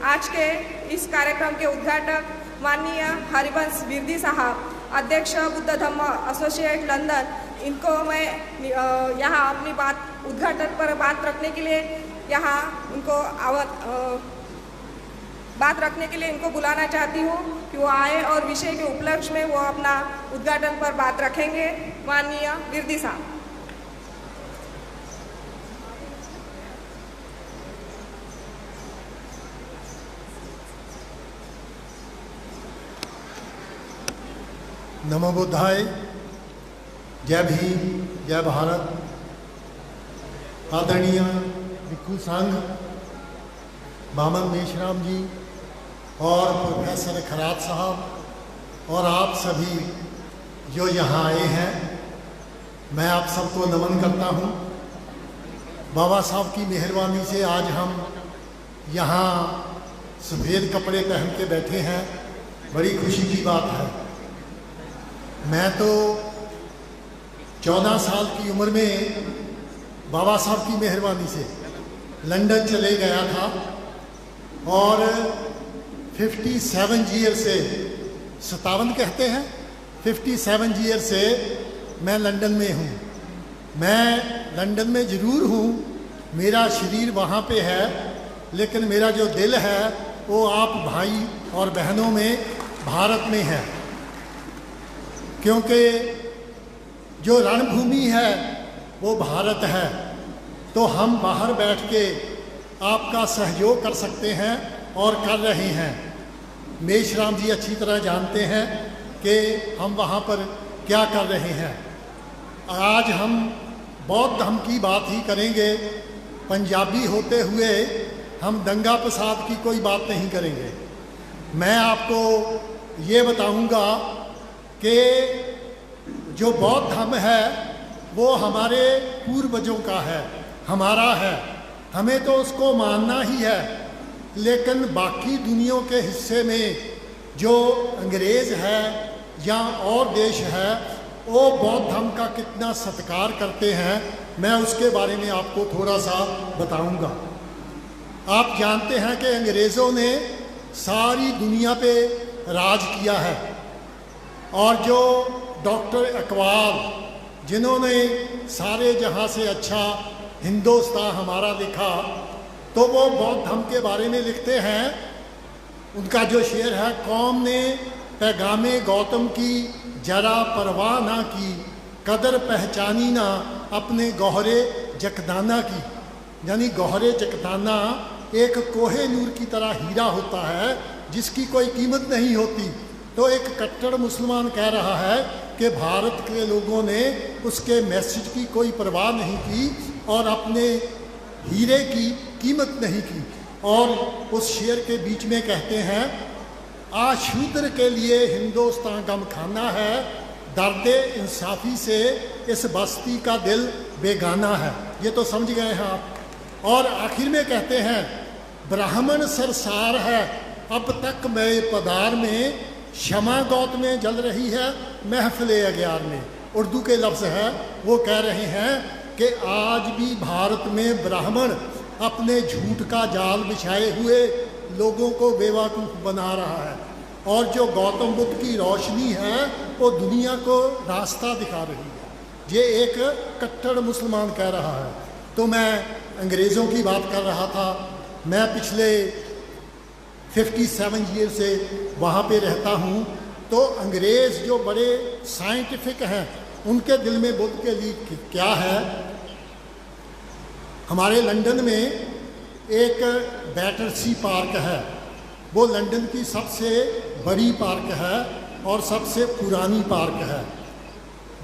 आज के इस कार्यक्रम के उद्घाटक माननीय हरिवंश विरदी साहब, अध्यक्ष बुद्ध धम्म एसोसिएट लंदन, इनको मैं यहाँ अपनी बात उद्घाटन पर बात रखने के लिए बात रखने के लिए इनको बुलाना चाहती हूँ कि वो आए और विषय के उपलक्ष्य में वो अपना उद्घाटन पर बात रखेंगे। माननीय विरदी साहब। नमो बुद्धाय। जय भीम, जय भारत। आदरणीय भिक्खु संघ, बामन मेश्राम जी और प्रोफेसर खरात साहब और आप सभी जो यहाँ आए हैं, मैं आप सबको नमन करता हूँ। बाबा साहब की मेहरबानी से आज हम यहाँ सफ़ेद कपड़े पहन के बैठे हैं, बड़ी खुशी की बात है। मैं तो 14 साल की उम्र में बाबा साहब की मेहरबानी से लंदन चले गया था और 57 ईयर से 57 कहते हैं 57 ईयर से मैं लंदन में हूँ। मैं लंदन में ज़रूर हूँ, मेरा शरीर वहाँ पे है, लेकिन मेरा जो दिल है वो आप भाई और बहनों में भारत में है। क्योंकि जो रणभूमि है वो भारत है, तो हम बाहर बैठ के आपका सहयोग कर सकते हैं और कर रहे हैं। मेश्राम जी अच्छी तरह जानते हैं कि हम वहाँ पर क्या कर रहे हैं। आज हम बौद्ध धर्म की बात ही करेंगे। पंजाबी होते हुए हम दंगा फसाद की कोई बात नहीं करेंगे। मैं आपको ये बताऊंगा कि जो बौद्ध धर्म है वो हमारे पूर्वजों का है, हमारा है, हमें तो उसको मानना ही है। लेकिन बाकी दुनिया के हिस्से में जो अंग्रेज़ है या और देश है, वो बौद्ध धर्म का कितना सत्कार करते हैं, मैं उसके बारे में आपको थोड़ा सा बताऊंगा। आप जानते हैं कि अंग्रेज़ों ने सारी दुनिया पे राज किया है और जो डॉक्टर इकबाल, जिन्होंने सारे जहाँ से अच्छा हिंदुस्तान हमारा लिखा, तो वो बौद्ध धर्म के बारे में लिखते हैं। उनका जो शेर है, कौम ने पैगामे गौतम की जरा परवाह ना की, कदर पहचानी ना अपने गौहरे जकदाना की। यानी गौहरे जकदाना एक कोहे नूर की तरह हीरा होता है जिसकी कोई कीमत नहीं होती। तो एक कट्टर मुसलमान कह रहा है कि भारत के लोगों ने उसके मैसेज की कोई परवाह नहीं की और अपने हीरे की कीमत नहीं की। और उस शेर के बीच में कहते हैं, आशूद्र के लिए हिंदुस्तान गमखाना है, दर्दे इंसाफी से इस बस्ती का दिल बेगाना है। ये तो समझ गए हैं आप। और आखिर में कहते हैं, ब्राह्मण सरसार है अब तक मैं पदार में, क्षमा गौत में जल रही है महफिले अग्यार में। उर्दू के लफ्ज़ है, वो कह रहे हैं कि आज भी भारत में ब्राह्मण अपने झूठ का जाल बिछाए हुए लोगों को बेवकूफ़ बना रहा है और जो गौतम बुद्ध की रोशनी है वो दुनिया को रास्ता दिखा रही है। ये एक कट्टर मुसलमान कह रहा है। तो मैं अंग्रेज़ों की बात कर रहा था। मैं पिछले 57 ईयर से वहाँ पे रहता हूँ। तो अंग्रेज़ जो बड़े साइंटिफिक हैं, उनके दिल में बुद्ध के लिए क्या है। हमारे लंदन में एक बैटरसी पार्क है, वो लंदन की सबसे बड़ी पार्क है और सबसे पुरानी पार्क है।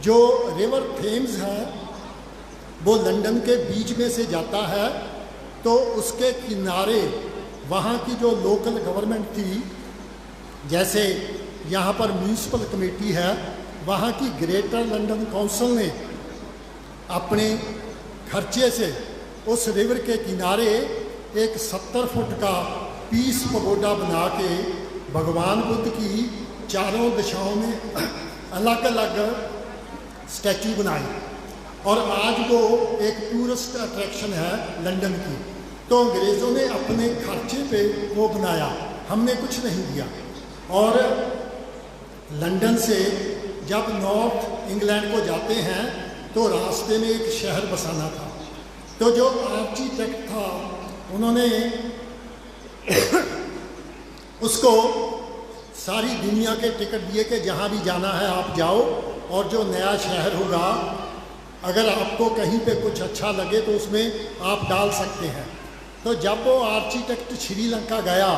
जो रिवर थेम्स है वो लंदन के बीच में से जाता है, तो उसके किनारे वहाँ की जो लोकल गवर्नमेंट थी, जैसे यहाँ पर म्यूनिसिपल कमेटी है, वहाँ की ग्रेटर लंदन काउंसिल ने अपने खर्चे से उस रिवर के किनारे एक 70 फुट का पीस पगोडा बना के भगवान बुद्ध की चारों दिशाओं में अलग अलग स्टैचू बनाई और आज वो एक टूरिस्ट अट्रैक्शन है लंदन की। तो अंग्रेज़ों ने अपने खर्चे पे वो बनाया, हमने कुछ नहीं दिया। और लंदन से जब नॉर्थ इंग्लैंड को जाते हैं तो रास्ते में एक शहर बसाना था, तो जो आर्किटेक्ट था उन्होंने उसको सारी दुनिया के टिकट दिए कि जहाँ भी जाना है आप जाओ, और जो नया शहर होगा अगर आपको कहीं पे कुछ अच्छा लगे तो उसमें आप डाल सकते हैं। तो जब वो आर्किटेक्ट श्रीलंका गया,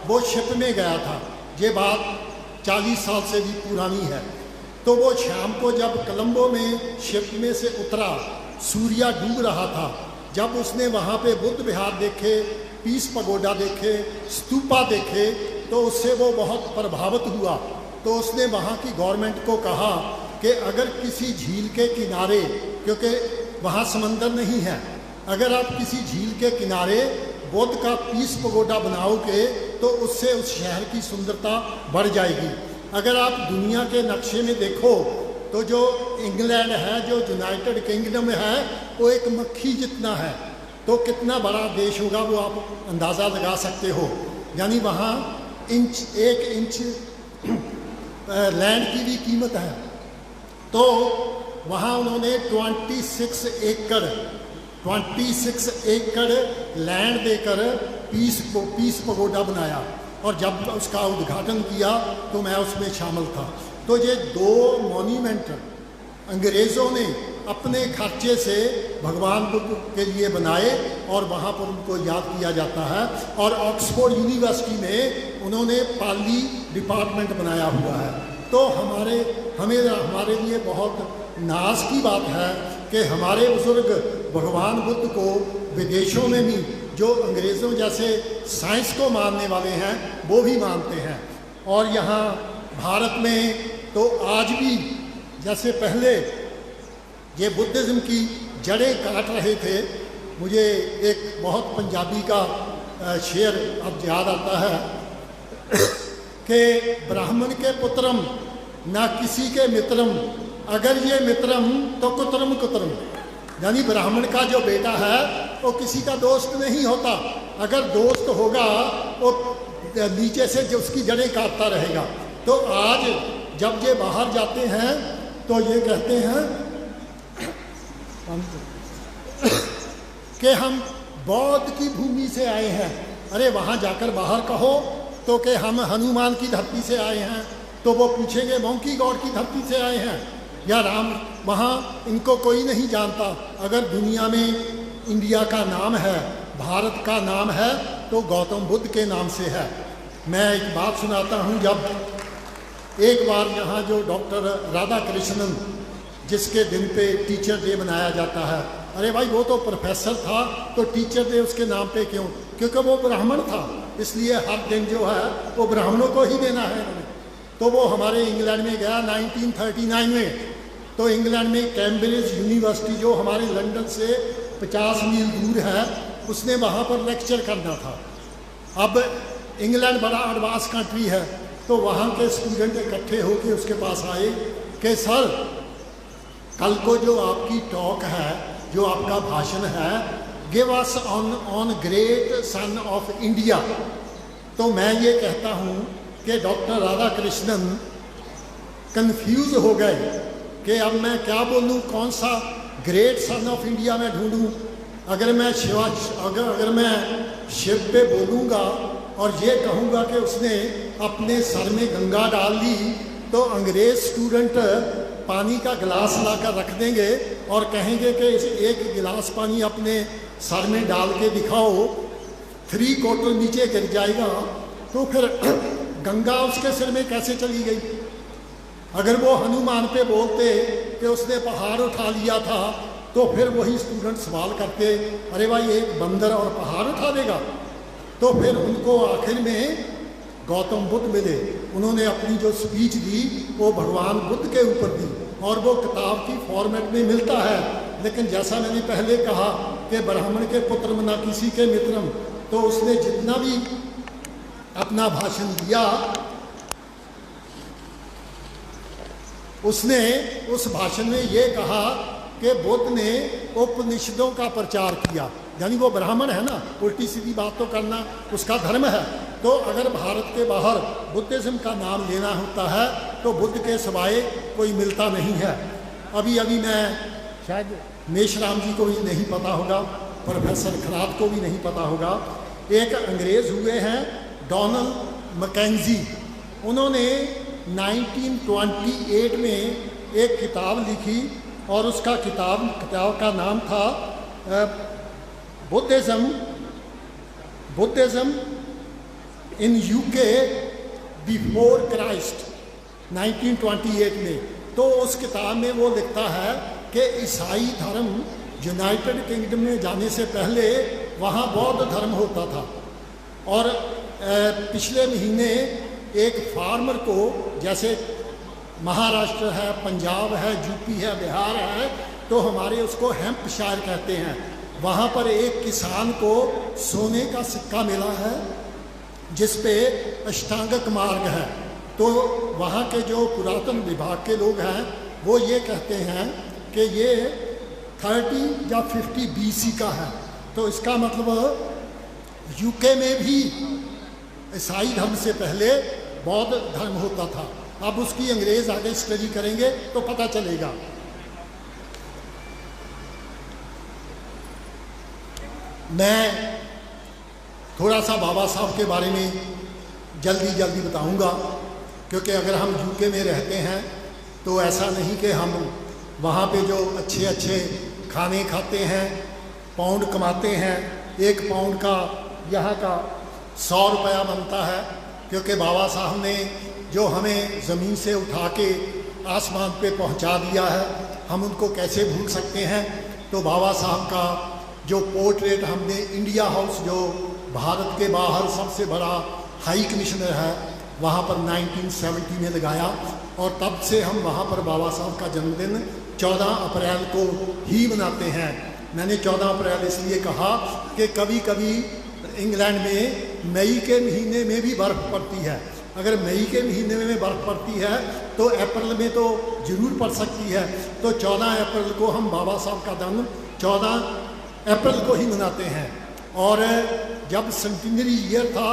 वो शिप में गया था, ये बात 40 साल से भी पुरानी है। तो वो शाम को जब कोलंबो में शिप में से उतरा, सूर्य डूब रहा था, जब उसने वहाँ पे बुद्ध विहार देखे, पीस पगोडा देखे, स्तूपा देखे, तो उससे वो बहुत प्रभावित हुआ। तो उसने वहाँ की गवर्नमेंट को कहा कि अगर किसी झील के किनारे, क्योंकि वहाँ समंदर नहीं है, अगर आप किसी झील के किनारे बुद्ध का पीस पगोडा बनाओगे तो उससे उस शहर की सुंदरता बढ़ जाएगी। अगर आप दुनिया के नक्शे में देखो तो जो इंग्लैंड है, जो यूनाइटेड किंगडम है, वो एक मक्खी जितना है, तो कितना बड़ा देश होगा वो आप अंदाज़ा लगा सकते हो। यानी वहाँ एक इंच लैंड की भी कीमत है। तो वहाँ उन्होंने 26 एकड़ लैंड देकर पीस पगोडा बनाया, और जब उसका उद्घाटन किया तो मैं उसमें शामिल था। तो ये 2 मॉन्यूमेंट अंग्रेज़ों ने अपने खर्चे से भगवान बुद्ध के लिए बनाए और वहाँ पर उनको याद किया जाता है। और ऑक्सफोर्ड यूनिवर्सिटी में उन्होंने पाली डिपार्टमेंट बनाया हुआ है। तो हमारे लिए बहुत नाज की बात है कि हमारे बुजुर्ग भगवान बुद्ध को विदेशों में भी, जो अंग्रेज़ों जैसे साइंस को मानने वाले हैं, वो भी मानते हैं। और यहाँ भारत में तो आज भी, जैसे पहले ये बुद्धिज़्म की जड़ें काट रहे थे, मुझे एक बहुत पंजाबी का शेर अब याद आता है कि ब्राह्मण के पुत्रम ना किसी के मित्रम, अगर ये मित्रम तो कुत्रम कुत्रम। यानी ब्राह्मण का जो बेटा है वो किसी का दोस्त नहीं होता, अगर दोस्त होगा वो नीचे से जो उसकी जड़ें काटता रहेगा। तो आज जब ये बाहर जाते हैं तो ये कहते हैं कि हम बौद्ध की भूमि से आए हैं। अरे वहाँ जाकर बाहर कहो तो कि हम हनुमान की धरती से आए हैं, तो वो पूछेंगे मंकी गॉड की धरती से आए हैं या राम। वहाँ इनको कोई नहीं जानता। अगर दुनिया में इंडिया का नाम है, भारत का नाम है, तो गौतम बुद्ध के नाम से है। मैं एक बात सुनाता हूँ। जब एक बार यहाँ जो डॉक्टर राधा कृष्णन, जिसके दिन पे टीचर डे मनाया जाता है, अरे भाई वो तो प्रोफेसर था, तो टीचर डे उसके नाम पे क्यों? क्योंकि वो ब्राह्मण था, इसलिए हर दिन जो है वो ब्राह्मणों को ही देना है इन्होंने। तो वो हमारे इंग्लैंड में गया 1939 में। तो इंग्लैंड में कैम्ब्रिज यूनिवर्सिटी, जो हमारे लंदन से 50 मील दूर है, उसने वहाँ पर लेक्चर करना था। अब इंग्लैंड बड़ा एडवांस कंट्री है, तो वहाँ के स्टूडेंट इकट्ठे होकर उसके पास आए कि सर, कल को जो आपकी टॉक है, जो आपका भाषण है, give us on great son of India. तो मैं ये कहता हूँ कि डॉक्टर राधा कृष्णन कंफ्यूज हो गए कि अब मैं क्या बोलूँ, कौन सा ग्रेट सन ऑफ इंडिया में ढूंढूं। अगर मैं शिव पे बोलूँगा और ये कहूँगा कि उसने अपने सर में गंगा डाल ली, तो अंग्रेज़ स्टूडेंट पानी का गिलास लाकर रख देंगे और कहेंगे कि इस एक गिलास पानी अपने सर में डाल के दिखाओ, 3 क्वार्टर नीचे गिर जाएगा। तो फिर गंगा उसके सिर में कैसे चली गई? अगर वो हनुमान पे बोलते कि उसने पहाड़ उठा लिया था, तो फिर वही स्टूडेंट सवाल करते, अरे भाई एक बंदर और पहाड़ उठा देगा? तो फिर उनको आखिर में गौतम बुद्ध मिले। उन्होंने अपनी जो स्पीच दी वो भगवान बुद्ध के ऊपर दी, और वो किताब की फॉर्मेट में मिलता है। लेकिन जैसा मैंने पहले कहा कि ब्राह्मण के पुत्र ना किसी के मित्रम, तो उसने जितना भी अपना भाषण दिया, उसने उस भाषण में ये कहा कि बुद्ध ने उपनिषदों का प्रचार किया। यानी वो ब्राह्मण है ना, उल्टी सीधी बात तो करना उसका धर्म है। तो अगर भारत के बाहर बुद्धिज़्म का नाम लेना होता है तो बुद्ध के सिवाय कोई मिलता नहीं है। अभी मैं शायद मेशराम जी को भी नहीं पता होगा, प्रोफेसर खरात को भी नहीं पता होगा, एक अंग्रेज़ हुए हैं डोनाल्ड मैकेंजी। उन्होंने 1928 में एक किताब लिखी और उसका किताब का नाम था Buddhism in UK before Christ, 1928 में। तो उस किताब में वो लिखता है कि ईसाई धर्म यूनाइटेड किंगडम में जाने से पहले वहाँ बौद्ध धर्म होता था। और पिछले महीने एक फार्मर को, जैसे महाराष्ट्र है, पंजाब है, यूपी है, बिहार है, तो हमारे उसको हेम्पशायर कहते हैं, वहाँ पर एक किसान को सोने का सिक्का मिला है जिस पे अष्टांगिक मार्ग है। तो वहाँ के जो पुरातन विभाग के लोग हैं वो ये कहते हैं कि ये 30 या 50 BC का है। तो इसका मतलब यूके में भी ईसाई धर्म से पहले बौद्ध धर्म होता था। अब उसकी अंग्रेज़ आगे स्टडी करेंगे तो पता चलेगा। मैं थोड़ा सा बाबा साहब के बारे में जल्दी बताऊंगा, क्योंकि अगर हम यूके में रहते हैं तो ऐसा नहीं कि हम वहाँ पे जो अच्छे खाने खाते हैं, पाउंड कमाते हैं। 1 पाउंड का यहाँ का 100 रुपया बनता है, क्योंकि बाबा साहब ने जो हमें ज़मीन से उठा के आसमान पे पहुँचा दिया है, हम उनको कैसे भूल सकते हैं। तो बाबा साहब का जो पोर्ट्रेट हमने इंडिया हाउस, जो भारत के बाहर सबसे बड़ा हाई कमिश्नर है, वहाँ पर 1970 में लगाया। और तब से हम वहाँ पर बाबा साहब का जन्मदिन 14 अप्रैल को ही मनाते हैं। मैंने 14 अप्रैल इसलिए कहा कि कभी इंग्लैंड में मई के महीने में भी बर्फ़ पड़ती है। अगर मई के महीने में बर्फ़ पड़ती है तो अप्रैल में तो ज़रूर पड़ सकती है। तो 14 अप्रैल को हम बाबा साहब का जन्म 14 अप्रैल को ही मनाते हैं। और जब सेंटिनरी ईयर था,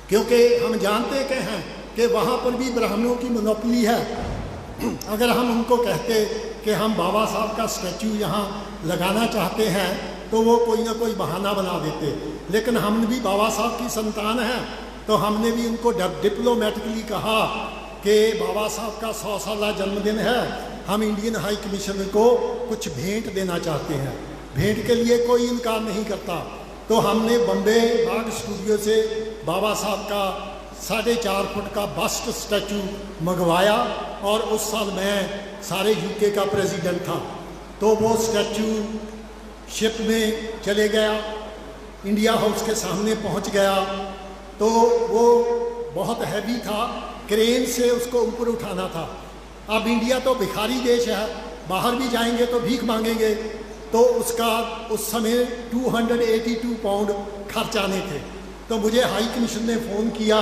क्योंकि हम जानते हैं कि वहाँ पर भी ब्राह्मणों की मोनोपोली है। अगर हम उनको कहते कि हम बाबा साहब का स्टैचू यहाँ लगाना चाहते हैं तो वो कोई ना कोई बहाना बना देते। लेकिन हम भी बाबा साहब की संतान हैं, तो हमने भी उनको डिप्लोमेटिकली कहा कि बाबा साहब का 100 साला जन्मदिन है, हम इंडियन हाई कमिश्नर को कुछ भेंट देना चाहते हैं। भेंट के लिए कोई इनकार नहीं करता। तो हमने बम्बे बाग स्टूडियो से बाबा साहब का 4.5 फुट का बस्ट स्टैचू मंगवाया, और उस साल मैं सारे यूके का प्रेसिडेंट था। तो वो स्टैचू शिप में चले गया, इंडिया हाउस के सामने पहुंच गया। तो वो बहुत हैवी था, क्रेन से उसको ऊपर उठाना था। अब इंडिया तो भिखारी देश है, बाहर भी जाएंगे तो भीख मांगेंगे। तो उसका उस समय 282 पाउंड खर्च आने थे। तो मुझे हाई कमीशन ने फ़ोन किया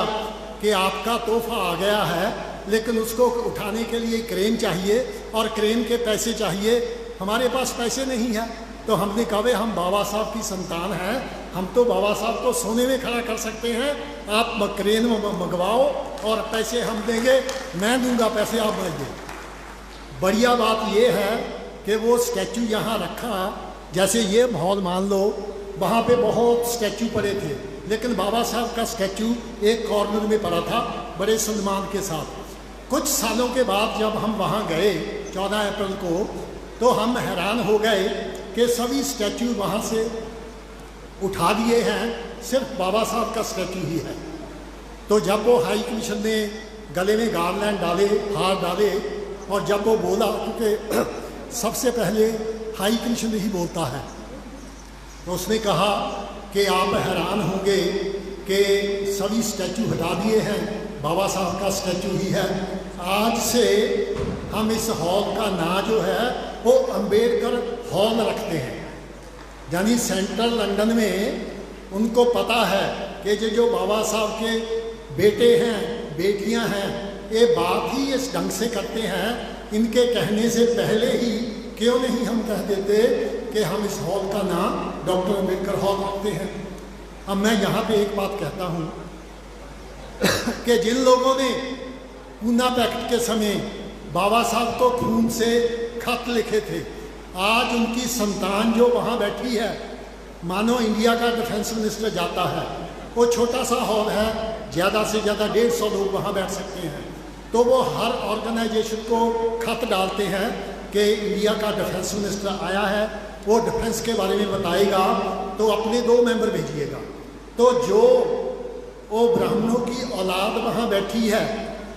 कि आपका तोहफा आ गया है, लेकिन उसको उठाने के लिए क्रेन चाहिए और क्रेन के पैसे चाहिए। हमारे पास पैसे नहीं है। तो हमने कहा हम बाबा साहब की संतान हैं, हम तो बाबा साहब को सोने में खड़ा कर सकते हैं, आप क्रेन में मंगवाओ और पैसे हम देंगे, मैं दूंगा पैसे, आप भेजिए। बढ़िया बात ये है कि वो स्टैचू यहाँ रखा। जैसे ये माहौल मान लो, वहाँ पे बहुत स्टैचू पड़े थे, लेकिन बाबा साहब का स्टैचू एक कॉर्नर में पड़ा था बड़े सम्मान के साथ। कुछ सालों के बाद जब हम वहाँ गए 14 अप्रैल को, तो हम हैरान हो गए कि सभी स्टैचू वहाँ से उठा दिए हैं, सिर्फ बाबा साहब का स्टैचू ही है। तो जब वो हाई कमीशन ने गले में गार्लैंड डाले, हार डाले, और जब वो बोला, क्योंकि सबसे पहले हाई कमीशन ही बोलता है, तो उसने कहा कि आप हैरान होंगे कि सभी स्टैचू हटा दिए हैं, बाबा साहब का स्टैचू ही है। आज से हम इस हॉल का नाम जो है वो अंबेडकर हॉल रखते हैं। यानी सेंट्रल लंदन में उनको पता है कि जो बाबा साहब के बेटे हैं, बेटियां हैं, ये बात ही इस ढंग से करते हैं। इनके कहने से पहले ही क्यों नहीं हम कह देते कि हम इस हॉल का नाम डॉक्टर अम्बेडकर हॉल रखते हैं। अब मैं यहाँ पे एक बात कहता हूँ कि जिन लोगों ने पूना पैक्ट के समय बाबा साहब को खून से खत लिखे थे, आज उनकी संतान जो वहाँ बैठी है, मानो इंडिया का डिफेंस मिनिस्टर जाता है, वो छोटा सा हॉल है, ज़्यादा से ज़्यादा 150 लोग वहाँ बैठ सकते हैं, तो वो हर ऑर्गेनाइजेशन को खत डालते हैं कि इंडिया का डिफेंस मिनिस्टर आया है, वो डिफेंस के बारे में बताएगा, तो अपने 2 मेंबर भेजिएगा। तो जो वो ब्राह्मणों की औलाद वहाँ बैठी है,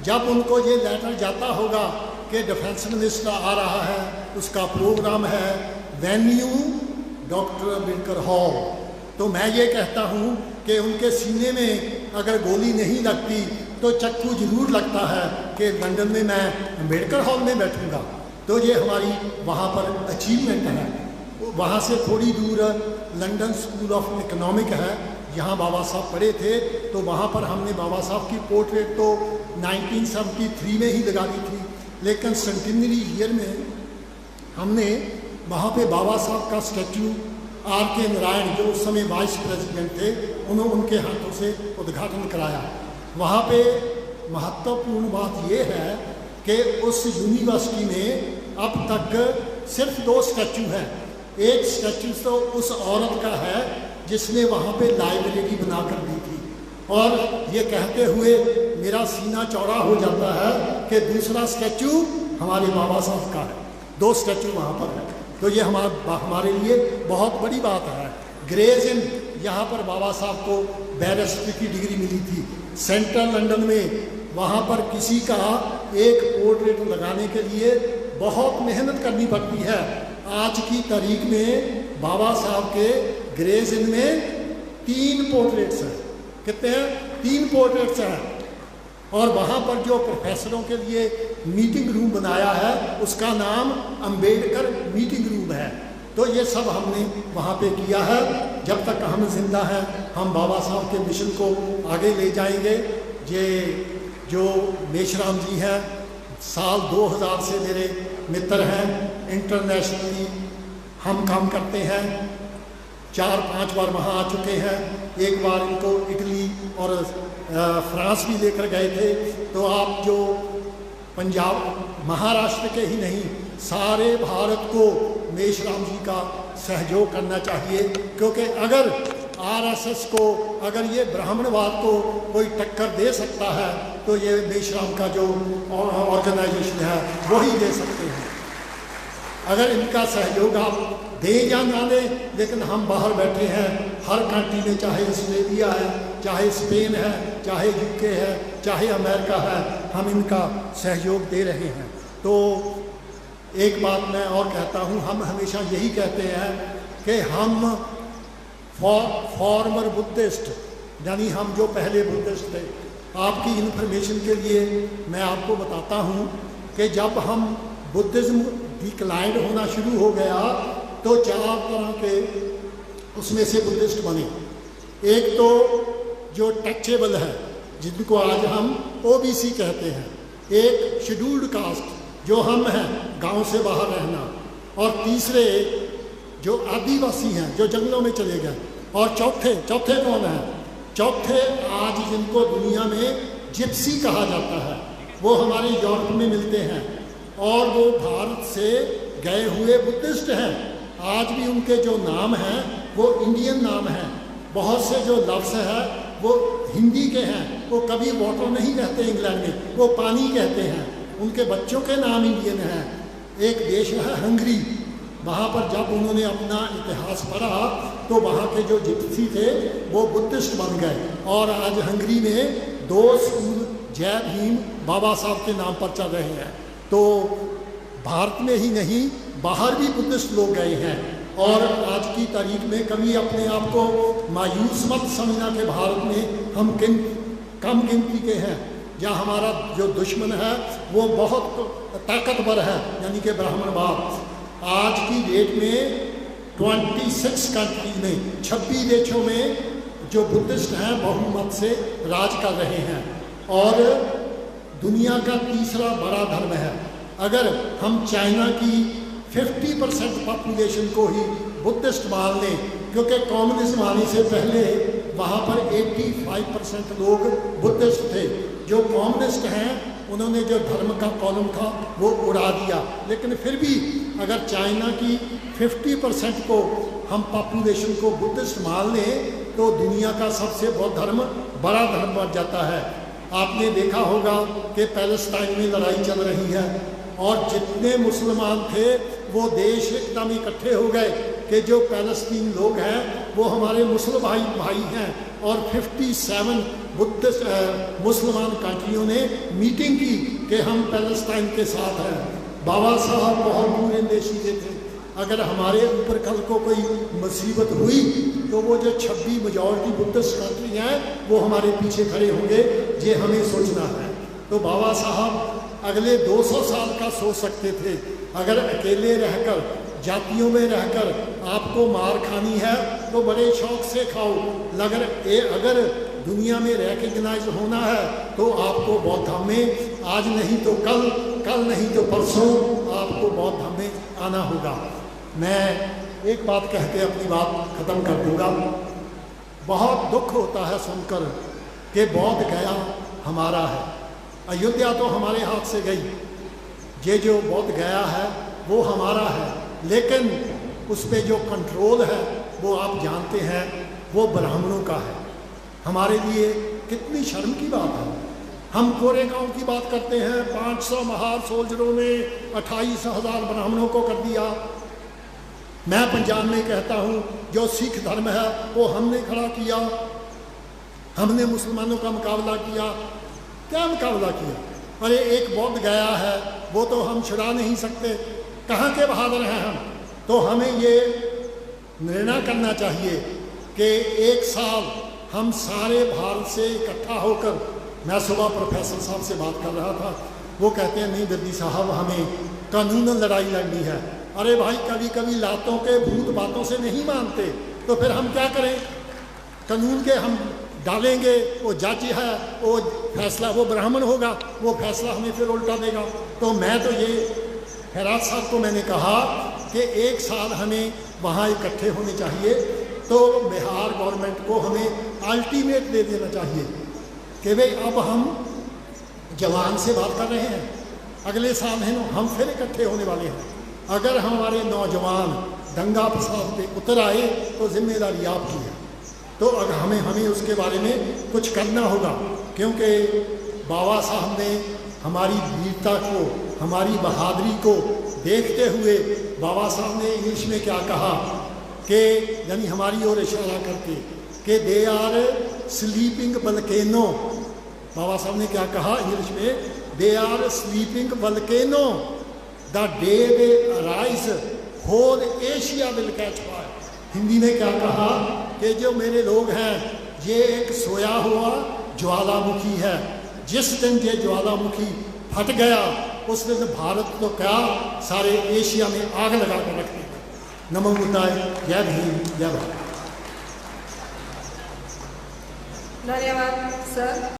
जब उनको ये लेटर जाता होगा कि डिफेंस मिनिस्टर आ रहा है, उसका प्रोग्राम है, वेन्यू डॉक्टर अम्बेडकर हॉल, तो मैं ये कहता हूँ कि उनके सीने में अगर गोली नहीं लगती तो चक्कू जरूर लगता है कि लंदन में मैं अम्बेडकर हॉल में बैठूँगा। तो ये हमारी वहाँ पर अचीवमेंट है। वहाँ से थोड़ी दूर लंदन स्कूल ऑफ इकोनॉमिक है, यहाँ बाबा साहब पढ़े थे, तो वहाँ पर हमने बाबा साहब की पोर्ट्रेट तो 1973 में ही लगा दी थी, लेकिन सेंटिनरी ईयर में हमने वहाँ पे बाबा साहब का स्टैचू R.K. नारायण, जो उस समय वाइस प्रेसिडेंट थे, उन्होंने उनके हाथों से उद्घाटन कराया। वहाँ पे महत्वपूर्ण बात ये है कि उस यूनिवर्सिटी में अब तक सिर्फ 2 स्टैचू हैं। एक स्टैचू तो उस औरत का है जिसने वहाँ पे लाइब्रेरी बना कर दी थी, और ये कहते हुए मेरा सीना चौड़ा हो जाता है कि दूसरा स्टैचू हमारे बाबा साहब का है। 2 स्टैचू वहाँ पर है, तो ये हमारे लिए बहुत बड़ी बात है। ग्रेज इन, यहाँ पर बाबा साहब को बैरिस्टर की डिग्री मिली थी। सेंट्रल लंदन में वहाँ पर किसी का एक पोर्ट्रेट लगाने के लिए बहुत मेहनत करनी पड़ती है। आज की तारीख में बाबा साहब के ग्रेज इन में 3 पोर्ट्रेट्स हैं। कितने हैं? 3 पोर्ट्रेट्स हैं। और वहाँ पर जो प्रोफेसरों के लिए मीटिंग रूम बनाया है, उसका नाम अंबेडकर मीटिंग रूम है। तो ये सब हमने वहाँ पे किया है। जब तक हम जिंदा हैं, हम बाबा साहब के मिशन को आगे ले जाएंगे। ये जो मेशराम जी हैं, साल 2000 से मेरे मित्र हैं, इंटरनेशनली हम काम करते हैं, 4-5 बार वहाँ आ चुके हैं। एक बार इनको इटली और फ्रांस भी लेकर गए थे। तो आप जो पंजाब, महाराष्ट्र के ही नहीं, सारे भारत को मेशराम जी का सहयोग करना चाहिए, क्योंकि अगर आरएसएस को, अगर ये ब्राह्मणवाद को कोई टक्कर दे सकता है, तो ये मेशराम का जो ऑर्गेनाइजेशन है वही दे सकते हैं। अगर इनका सहयोग आप दें या ना दें, लेकिन हम बाहर बैठे हैं, हर कंट्री में, चाहे ऑस्ट्रेलिया है, चाहे स्पेन है, चाहे यूके है, चाहे अमेरिका है, हम इनका सहयोग दे रहे हैं। तो एक बात मैं और कहता हूँ, हम हमेशा यही कहते हैं कि हम फॉर्मर बुद्धिस्ट, यानी हम जो पहले बुद्धिस्ट थे। आपकी इन्फॉर्मेशन के लिए मैं आपको बताता हूँ कि जब हम बुद्धिज़्म डिक्लाइंड होना शुरू हो गया, तो 4 तरह के उसमें से बुद्धिस्ट बने। एक तो जो टचेबल है, जिनको आज हम ओबीसी कहते हैं। एक शेड्यूल्ड कास्ट, जो हम हैं, गांव से बाहर रहना। और तीसरे जो आदिवासी हैं, जो जंगलों में चले गए। और चौथे कौन है? चौथे आज जिनको दुनिया में जिप्सी कहा जाता है, वो हमारे यूरोप में मिलते हैं, और वो भारत से गए हुए बुद्धिस्ट हैं। आज भी उनके जो नाम हैं वो इंडियन नाम हैं। बहुत से जो लफ्ज़ हैं वो हिंदी के हैं। वो कभी वाटर नहीं कहते इंग्लैंड में, वो पानी कहते हैं। उनके बच्चों के नाम इंडियन हैं। एक देश है हंगरी, वहाँ पर जब उन्होंने अपना इतिहास पढ़ा तो वहाँ के जो जिप्सी थे वो बुद्धिस्ट बन गए। और आज हंगरी में 2 स्कूल जय भीम बाबा साहब के नाम पर चल रहे हैं। तो भारत में ही नहीं, बाहर भी बुद्धिस्ट लोग गए हैं। और आज की तारीख में कभी अपने आप को मायूस मत समझना कि भारत में हम कम गिनती के हैं, या हमारा जो दुश्मन है वो बहुत ताकतवर है, यानी कि ब्राह्मणवाद। आज की डेट में 26 कंट्री में, 26 देशों में जो बुद्धिस्ट हैं बहुमत से राज कर रहे हैं, और दुनिया का तीसरा बड़ा धर्म है। अगर हम चाइना की 50% पॉपुलेशन को ही बुद्धिस्ट मान लें, क्योंकि कम्युनिज्म आने से पहले वहाँ पर 85% लोग बुद्धिस्ट थे। जो कम्युनिस्ट हैं उन्होंने जो धर्म का कॉलम था वो उड़ा दिया। लेकिन फिर भी अगर चाइना की 50% को हम पॉपुलेशन को बुद्धिस्ट मान लें तो दुनिया का सबसे बड़ा धर्म बन जाता है। आपने देखा होगा कि पैलेस्टाइन में लड़ाई चल रही है और जितने मुसलमान थे वो देश एकदम इकट्ठे हो गए कि जो पैलेस्टीन लोग हैं वो हमारे मुसलमान भाई हैं, और 57 बुद्धिस्ट मुसलमान कंट्रियों ने मीटिंग की कि हम पैलेस्टाइन के साथ हैं। बाबा साहब बहुत दूरंदेशी थे। अगर हमारे ऊपर कल को कोई मुसीबत हुई तो वो जो 26 मेजॉरिटी बुद्धिस्ट कंट्री हैं वो हमारे पीछे खड़े होंगे, ये हमें सोचना है। तो बाबा साहब अगले 200 साल का सोच सकते थे। अगर अकेले रहकर, जातियों में रहकर आपको मार खानी है तो बड़े शौक से खाओ, अगर दुनिया में रिकग्नाइज होना है तो आपको बौद्ध धर्म में आज नहीं तो कल नहीं तो परसों आपको बौद्ध धर्म में आना होगा। मैं एक बात कह के अपनी बात ख़त्म कर दूँगा। बहुत दुख होता है सुनकर कि बौद्ध गया हमारा है, अयोध्या तो हमारे हाथ से गई, ये जो बौद्ध गया है वो हमारा है, लेकिन उस पर जो कंट्रोल है वो आप जानते हैं वो ब्राह्मणों का है। हमारे लिए कितनी शर्म की बात है। हम कोरेगांव की बात करते हैं, 500 महार सोल्जरों ने 28,000 ब्राह्मणों को कर दिया। मैं पंजाब में कहता हूँ जो सिख धर्म है वो हमने खड़ा किया, हमने मुसलमानों का मुकाबला किया। क्या मुकाबला किया? अरे एक बौद्ध गया है वो तो हम छुड़ा नहीं सकते, कहाँ के बहादुर हैं हम। तो हमें ये निर्णय करना चाहिए कि एक साल हम सारे भारत से इकट्ठा होकर, मैं सुबह प्रोफेसर साहब से बात कर रहा था, वो कहते हैं नहीं दर्दी साहब हमें कानूनन लड़ाई लड़नी है। अरे भाई कभी कभी लातों के भूत बातों से नहीं मानते, तो फिर हम क्या करें? कानून के हम डालेंगे, वो जज है वो फैसला, वो ब्राह्मण होगा, वो फैसला हमें फिर उल्टा देगा। तो मैं तो ये खैरात साहब को मैंने कहा कि एक साल हमें वहाँ इकट्ठे होने चाहिए। तो बिहार गवर्नमेंट को हमें अल्टीमेट दे देना चाहिए कि भाई अब हम जवान से बात कर रहे हैं, अगले साल है ना हम फिर इकट्ठे होने वाले हैं। अगर हमारे नौजवान दंगा फसाद पे उतर आए तो जिम्मेदारी आपकी है। तो अगर हमें उसके बारे में कुछ करना होगा, क्योंकि बाबा साहब ने हमारी वीरता को, हमारी बहादुरी को देखते हुए बाबा साहब ने इंग्लिश में क्या कहा कि यानी हमारी ओर इशारा करके कि they are sleeping volcano. Baba Saheb ने क्या कहा इंग्लिश में? They are sleeping volcano, the day they arise whole Asia will catch fire. Hindi में क्या कहा कि जो मेरे लोग हैं ये एक सोया हुआ ज्वालामुखी है, जिस दिन ये ज्वालामुखी फट गया उस दिन भारत तो क्या सारे एशिया में आग लगा कर रख देगा। नमो बुद्धाय, जय भीम, जय भारत। धन्यवाद सर।